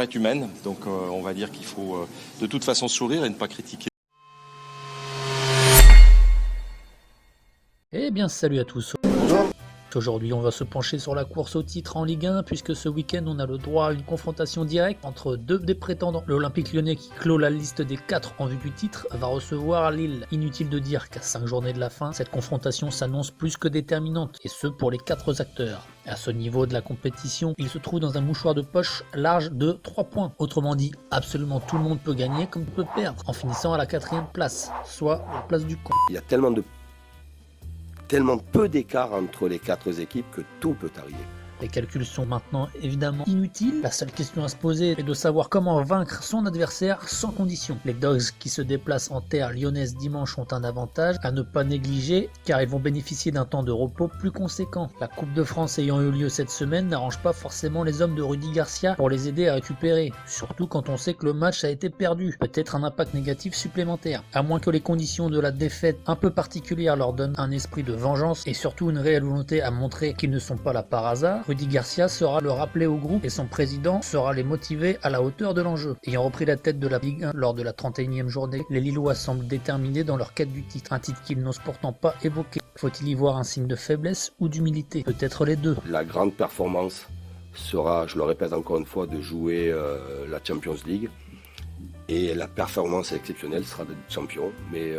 est humaine, donc on va dire qu'il faut de toute façon sourire et ne pas critiquer. Eh bien salut à tous. Aujourd'hui on va se pencher sur la course au titre en Ligue 1 puisque ce week-end on a le droit à une confrontation directe entre deux des prétendants. L'Olympique Lyonnais qui clôt la liste des 4 en vue du titre va recevoir Lille. Inutile de dire qu'à 5 journées de la fin, cette confrontation s'annonce plus que déterminante et ce pour les 4 acteurs. À ce niveau de la compétition, il se trouve dans un mouchoir de poche large de 3 points. Autrement dit, absolument tout le monde peut gagner comme peut perdre en finissant à la 4e place, soit la place du con. Il y a tellement peu d'écart entre les 4 équipes que tout peut arriver. Les calculs sont maintenant évidemment inutiles. La seule question à se poser est de savoir comment vaincre son adversaire sans condition. Les Dogs qui se déplacent en terre lyonnaise dimanche ont un avantage à ne pas négliger car ils vont bénéficier d'un temps de repos plus conséquent. La Coupe de France ayant eu lieu cette semaine n'arrange pas forcément les hommes de Rudy Garcia pour les aider à récupérer, surtout quand on sait que le match a été perdu. Peut-être un impact négatif supplémentaire, à moins que les conditions de la défaite un peu particulières leur donnent un esprit de vengeance et surtout une réelle volonté à montrer qu'ils ne sont pas là par hasard. Rudy Garcia sera le rappeler au groupe et son président sera les motiver à la hauteur de l'enjeu. Ayant repris la tête de la Ligue 1 lors de la 31e journée, les Lillois semblent déterminés dans leur quête du titre, un titre qu'ils n'osent pourtant pas évoquer. Faut-il y voir un signe de faiblesse ou d'humilité? Peut-être les deux. La grande performance sera, je le répète encore une fois, de jouer la Champions League. Et la performance exceptionnelle sera d'être champion, mais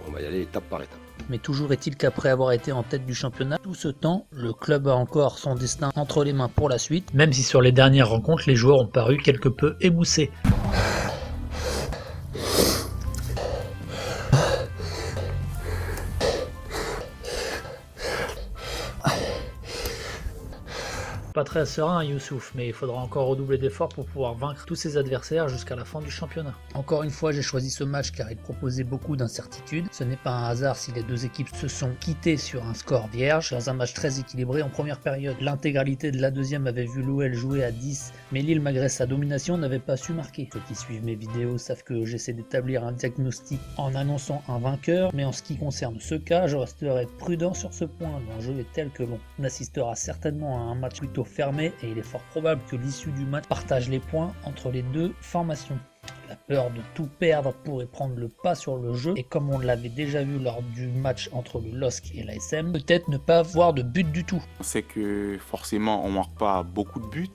on va y aller étape par étape. Mais toujours est-il qu'après avoir été en tête du championnat, tout ce temps, le club a encore son destin entre les mains pour la suite, même si sur les dernières rencontres, les joueurs ont paru quelque peu émoussés. Pas très serein Youssouf, mais il faudra encore redoubler d'efforts pour pouvoir vaincre tous ses adversaires jusqu'à la fin du championnat. Encore une fois, j'ai choisi ce match car il proposait beaucoup d'incertitudes. Ce n'est pas un hasard si les deux équipes se sont quittées sur un score vierge, dans un match très équilibré en première période. L'intégralité de la deuxième avait vu l'OL jouer à 10, mais Lille, malgré sa domination, n'avait pas su marquer. Ceux qui suivent mes vidéos savent que j'essaie d'établir un diagnostic en annonçant un vainqueur, mais en ce qui concerne ce cas, je resterai prudent sur ce point. L'enjeu est tel que l'on assistera certainement à un match plutôt fermé et il est fort probable que l'issue du match partage les points entre les deux formations. La peur de tout perdre pourrait prendre le pas sur le jeu et comme on l'avait déjà vu lors du match entre le LOSC et l'ASM, peut-être ne pas voir de but du tout. On sait que forcément on ne marque pas beaucoup de buts,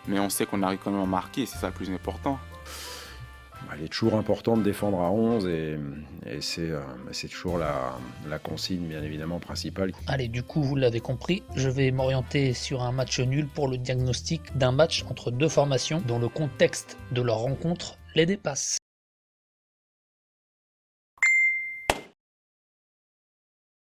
mais on sait qu'on arrive quand même à marquer, c'est ça le plus important. Il est toujours important de défendre à 11 et c'est toujours la consigne bien évidemment principale. Allez, du coup vous l'avez compris, je vais m'orienter sur un match nul pour le diagnostic d'un match entre deux formations dont le contexte de leur rencontre les dépasse.